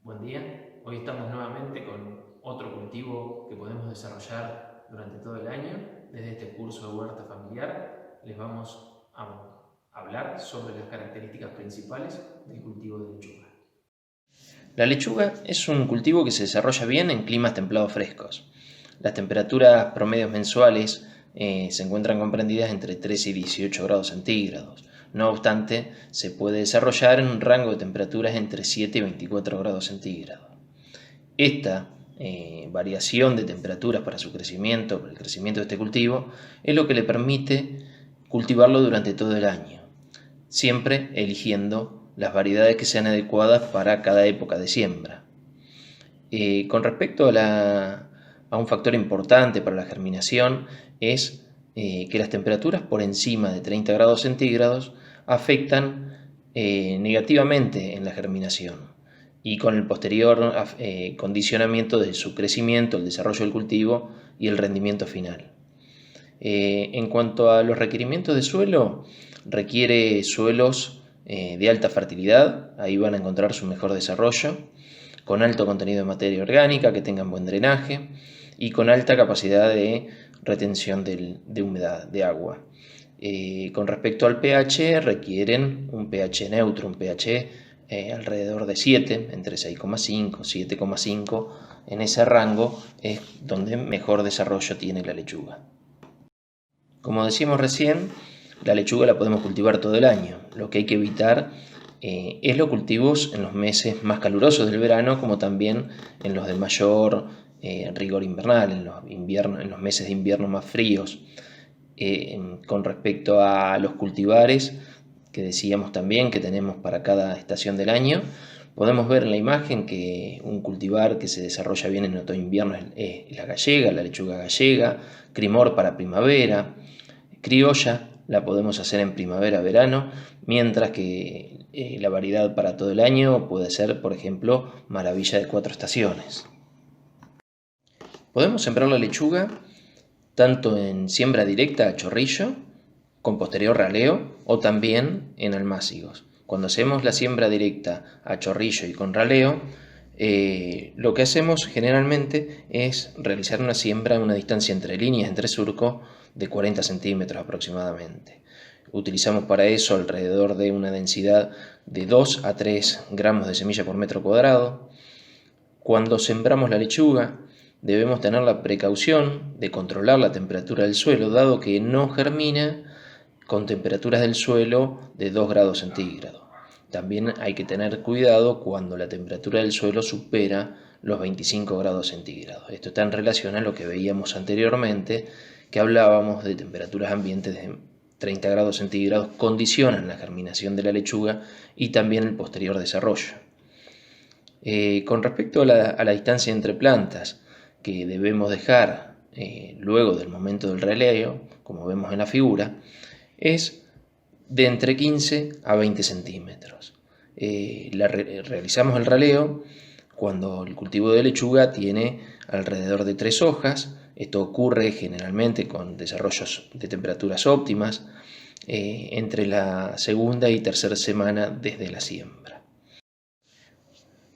Buen día, hoy estamos nuevamente con otro cultivo que podemos desarrollar durante todo el año. Desde este curso de huerta familiar les vamos a hablar sobre las características principales del cultivo de lechuga. La lechuga es un cultivo que se desarrolla bien en climas templados frescos. Las temperaturas promedios mensuales se encuentran comprendidas entre 13 y 18 grados centígrados. No obstante, se puede desarrollar en un rango de temperaturas entre 7 y 24 grados centígrados. Esta variación de temperaturas para su crecimiento, para el crecimiento de este cultivo, es lo que le permite cultivarlo durante todo el año, siempre eligiendo las variedades que sean adecuadas para cada época de siembra. Con respecto a un factor importante para la germinación es que las temperaturas por encima de 30 grados centígrados afectan negativamente en la germinación y con el posterior condicionamiento de su crecimiento, el desarrollo del cultivo y el rendimiento final. En cuanto a los requerimientos de suelo, requiere suelos de alta fertilidad, ahí van a encontrar su mejor desarrollo, con alto contenido de materia orgánica, que tengan buen drenaje y con alta capacidad de retención de humedad, de agua. Con respecto al pH, requieren un pH neutro, un pH alrededor de 7, entre 6,5 y 7,5. En ese rango es donde mejor desarrollo tiene la lechuga. Como decíamos recién, la lechuga la podemos cultivar todo el año. Lo que hay que evitar es los cultivos en los meses más calurosos del verano, como también en los de mayor rigor invernal, en los meses de invierno más fríos. Con respecto a los cultivares, que decíamos también que tenemos para cada estación del año, podemos ver en la imagen que un cultivar que se desarrolla bien en otoño-invierno es la gallega, la lechuga gallega, crimor para primavera, criolla la podemos hacer en primavera-verano, mientras que la variedad para todo el año puede ser, por ejemplo, maravilla de 4 estaciones. Podemos sembrar la lechuga tanto en siembra directa a chorrillo, con posterior raleo, o también en almácigos. Cuando hacemos la siembra directa a chorrillo y con raleo, lo que hacemos generalmente es realizar una siembra a una distancia entre líneas, entre surco, de 40 centímetros aproximadamente. Utilizamos para eso alrededor de una densidad de 2 a 3 gramos de semilla por metro cuadrado. Cuando sembramos la lechuga, debemos tener la precaución de controlar la temperatura del suelo, dado que no germina con temperaturas del suelo de 2 grados centígrados. También hay que tener cuidado cuando la temperatura del suelo supera los 25 grados centígrados. Esto está en relación a lo que veíamos anteriormente, que hablábamos de temperaturas ambientes de 30 grados centígrados condicionan la germinación de la lechuga y también el posterior desarrollo. Con respecto a la distancia entre plantas que debemos dejar luego del momento del raleo, como vemos en la figura, es de entre 15 a 20 centímetros. Realizamos el raleo cuando el cultivo de lechuga tiene alrededor de 3 hojas. Esto ocurre generalmente con desarrollos de temperaturas óptimas entre la segunda y tercera semana desde la siembra.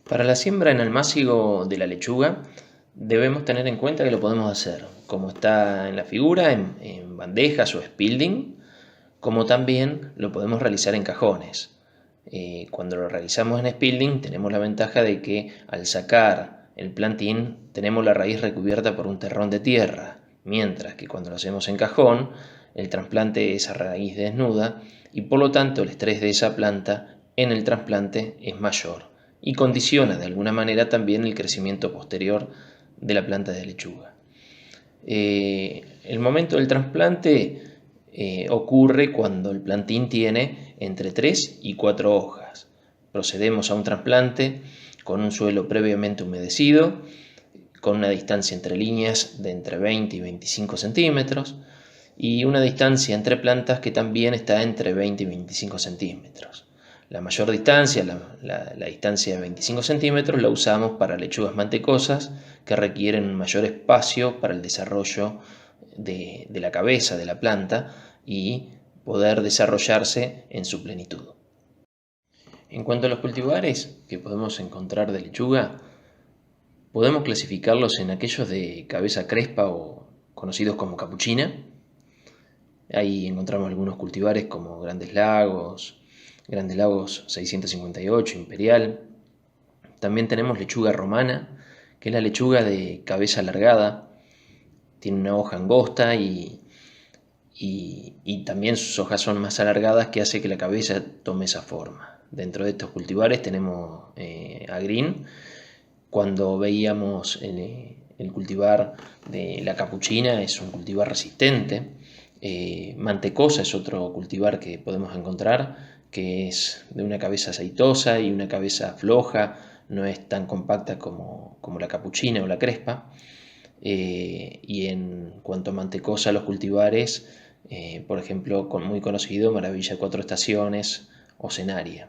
Para la siembra en almácigo de la lechuga debemos tener en cuenta que lo podemos hacer, como está en la figura, en bandejas o spilding, como también lo podemos realizar en cajones. Cuando lo realizamos en spilding tenemos la ventaja de que al sacar el plantín tenemos la raíz recubierta por un terrón de tierra, mientras que cuando lo hacemos en cajón el trasplante es a raíz desnuda y por lo tanto el estrés de esa planta en el trasplante es mayor y condiciona de alguna manera también el crecimiento posterior de la planta de lechuga. El momento del trasplante ocurre cuando el plantín tiene entre 3 y 4 hojas. Procedemos a un trasplante con un suelo previamente humedecido, con una distancia entre líneas de entre 20 y 25 centímetros y una distancia entre plantas que también está entre 20 y 25 centímetros. La mayor distancia, la distancia de 25 centímetros, la usamos para lechugas mantecosas que requieren un mayor espacio para el desarrollo de la cabeza de la planta y poder desarrollarse en su plenitud. En cuanto a los cultivares que podemos encontrar de lechuga, podemos clasificarlos en aquellos de cabeza crespa o conocidos como capuchina. Ahí encontramos algunos cultivares como Grandes Lagos 658, Imperial. También tenemos lechuga romana, que es la lechuga de cabeza alargada. Tiene una hoja angosta y también sus hojas son más alargadas, que hace que la cabeza tome esa forma. Dentro de estos cultivares tenemos a Green. Cuando veíamos el cultivar de la capuchina, es un cultivar resistente. Mantecosa es otro cultivar que podemos encontrar, que es de una cabeza aceitosa y una cabeza floja, no es tan compacta como la capuchina o la crespa. Y en cuanto a mantecosa, los cultivares, por ejemplo, muy conocido Maravilla Cuatro Estaciones o Cenaria.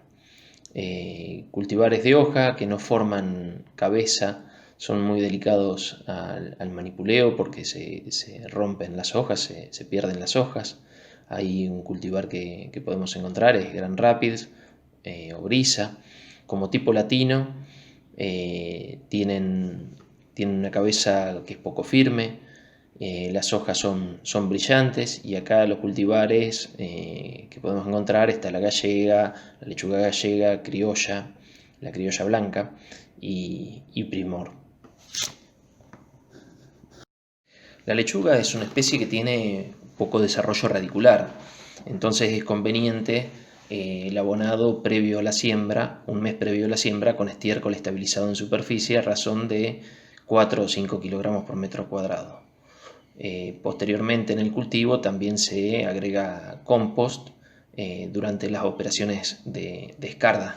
Cultivares de hoja que no forman cabeza, son muy delicados al manipuleo porque se rompen las hojas, se pierden las hojas. Hay un cultivar que podemos encontrar, es Grand Rapids o Brisa. Como tipo latino, tienen una cabeza que es poco firme, las hojas son brillantes, y acá los cultivares que podemos encontrar está la gallega, la lechuga gallega, criolla, la criolla blanca y primor. La lechuga es una especie que tiene poco desarrollo radicular, entonces es conveniente el abonado previo a la siembra, un mes previo a la siembra, con estiércol estabilizado en superficie a razón de 4 o 5 kilogramos por metro cuadrado. Posteriormente en el cultivo también se agrega compost durante las operaciones de escarda.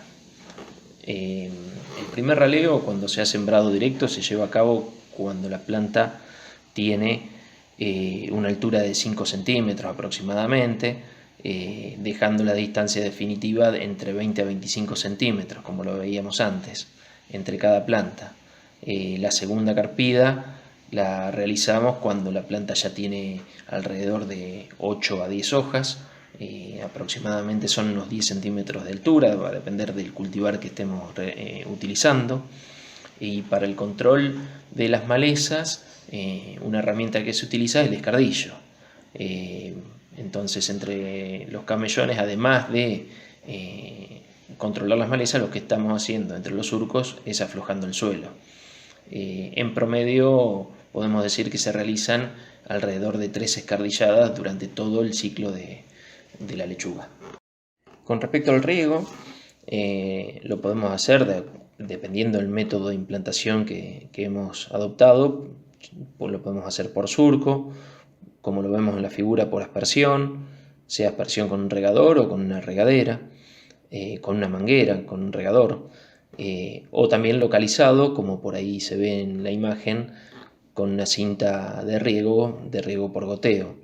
El primer raleo, cuando se ha sembrado directo, se lleva a cabo cuando la planta tiene una altura de 5 centímetros aproximadamente, dejando la distancia definitiva de entre 20 a 25 centímetros, como lo veíamos antes, entre cada planta. La segunda carpida la realizamos cuando la planta ya tiene alrededor de 8 a 10 hojas, aproximadamente son unos 10 centímetros de altura, va a depender del cultivar que estemos utilizando. Y para el control de las malezas, una herramienta que se utiliza es el escardillo. Entonces, entre los camellones, además de controlar las malezas, lo que estamos haciendo entre los surcos es aflojando el suelo. En promedio podemos decir que se realizan alrededor de 3 escardilladas durante todo el ciclo de la lechuga. Con respecto al riego, lo podemos hacer dependiendo del método de implantación que hemos adoptado. Lo podemos hacer por surco, como lo vemos en la figura, por aspersión, sea aspersión con un regador o con una regadera, con una manguera, con un regador, o también localizado, como por ahí se ve en la imagen, con una cinta de riego por goteo.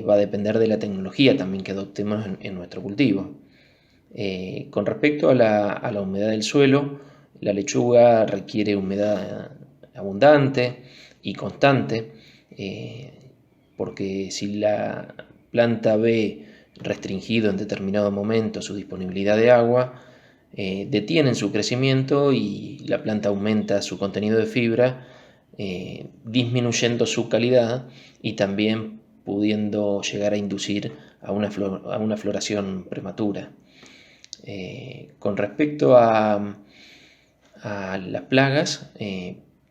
Va a depender de la tecnología también que adoptemos en nuestro cultivo. Con respecto a la humedad del suelo, la lechuga requiere humedad abundante y constante, porque si la planta ve restringido en determinado momento su disponibilidad de agua, detienen su crecimiento y la planta aumenta su contenido de fibra, disminuyendo su calidad y también pudiendo llegar a inducir a una floración prematura. Con respecto a las plagas,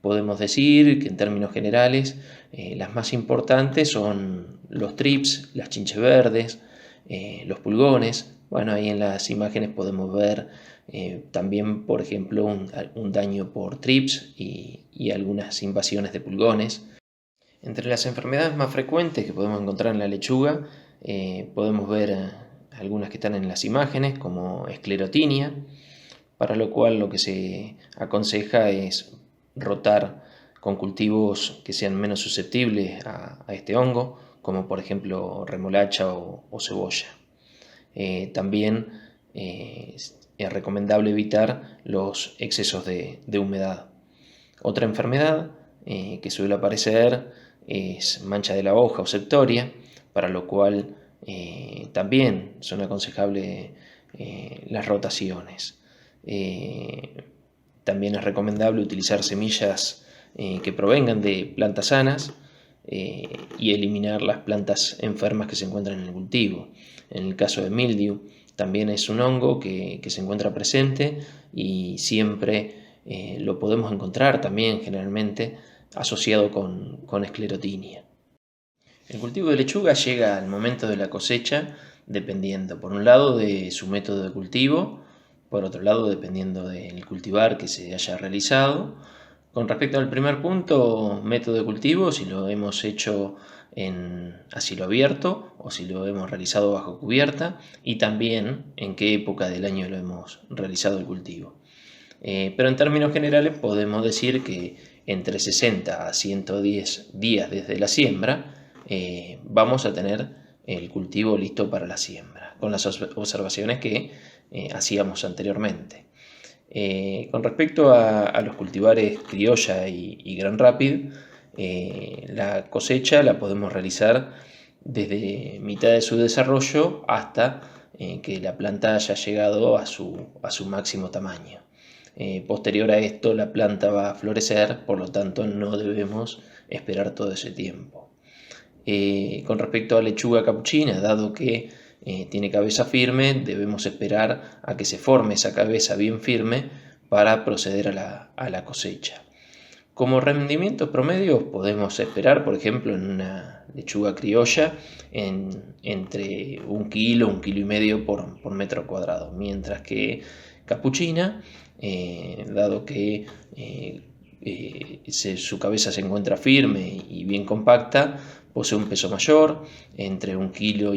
podemos decir que en términos generales las más importantes son los trips, las chinches verdes, los pulgones. Bueno, ahí en las imágenes podemos ver también, por ejemplo, un daño por trips y algunas invasiones de pulgones. Entre las enfermedades más frecuentes que podemos encontrar en la lechuga, podemos ver algunas que están en las imágenes, como esclerotinia, para lo cual lo que se aconseja es rotar con cultivos que sean menos susceptibles a este hongo, como por ejemplo remolacha o cebolla. También es recomendable evitar los excesos de humedad. Otra enfermedad que suele aparecer es mancha de la hoja o septoria, para lo cual también son aconsejables las rotaciones. También es recomendable utilizar semillas que provengan de plantas sanas y eliminar las plantas enfermas que se encuentran en el cultivo. En el caso de mildew, también es un hongo que se encuentra presente y siempre lo podemos encontrar también generalmente asociado con esclerotinia. El cultivo de lechuga llega al momento de la cosecha dependiendo, por un lado, de su método de cultivo, por otro lado, dependiendo del cultivar que se haya realizado. Con respecto al primer punto, método de cultivo, si lo hemos hecho a cielo abierto o si lo hemos realizado bajo cubierta, y también en qué época del año lo hemos realizado el cultivo. Pero en términos generales podemos decir que entre 60 a 110 días desde la siembra vamos a tener el cultivo listo para la siembra, con las observaciones que hacíamos anteriormente. Con respecto a los cultivares criolla y Gran Rapid, la cosecha la podemos realizar desde mitad de su desarrollo hasta que la planta haya llegado a su máximo tamaño. Posterior a esto la planta va a florecer, por lo tanto no debemos esperar todo ese tiempo. Con respecto a lechuga capuchina, dado que tiene cabeza firme, debemos esperar a que se forme esa cabeza bien firme para proceder a la cosecha. Como rendimientos promedios podemos esperar, por ejemplo, en una lechuga criolla entre 1 kilo, 1,5 kilos por metro cuadrado, mientras que capuchina, dado que su cabeza se encuentra firme y bien compacta, posee un peso mayor, entre 1,5 kilos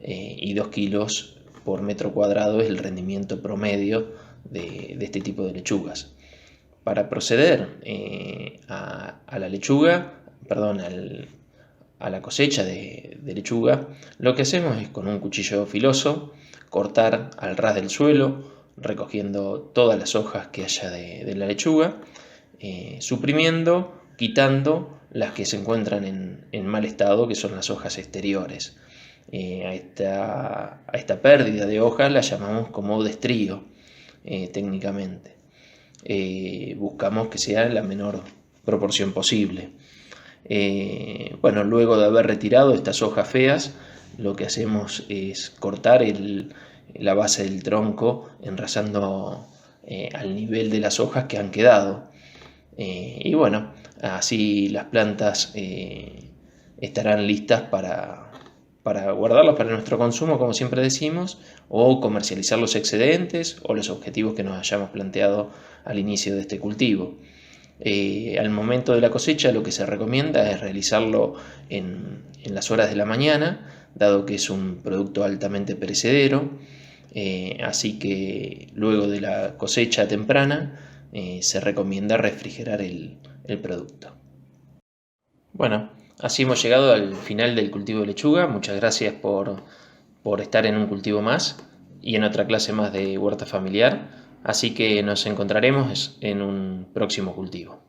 y 2 kilos por metro cuadrado es el rendimiento promedio de este tipo de lechugas. Para proceder a la cosecha de lechuga, lo que hacemos es con un cuchillo filoso cortar al ras del suelo, recogiendo todas las hojas que haya de la lechuga, suprimiendo, quitando las que se encuentran en mal estado, que son las hojas exteriores. A esta pérdida de hojas la llamamos como destrío técnicamente. Buscamos que sea en la menor proporción posible. Luego de haber retirado estas hojas feas, lo que hacemos es cortar la base del tronco, enrasando al nivel de las hojas que han quedado. Así las plantas estarán listas para guardarlas para nuestro consumo, como siempre decimos, o comercializar los excedentes o los objetivos que nos hayamos planteado al inicio de este cultivo. Al momento de la cosecha lo que se recomienda es realizarlo en las horas de la mañana, dado que es un producto altamente perecedero, así que luego de la cosecha temprana se recomienda refrigerar el producto. Bueno, así hemos llegado al final del cultivo de lechuga. Muchas gracias por estar en un cultivo más y en otra clase más de huerta familiar. Así que nos encontraremos en un próximo cultivo.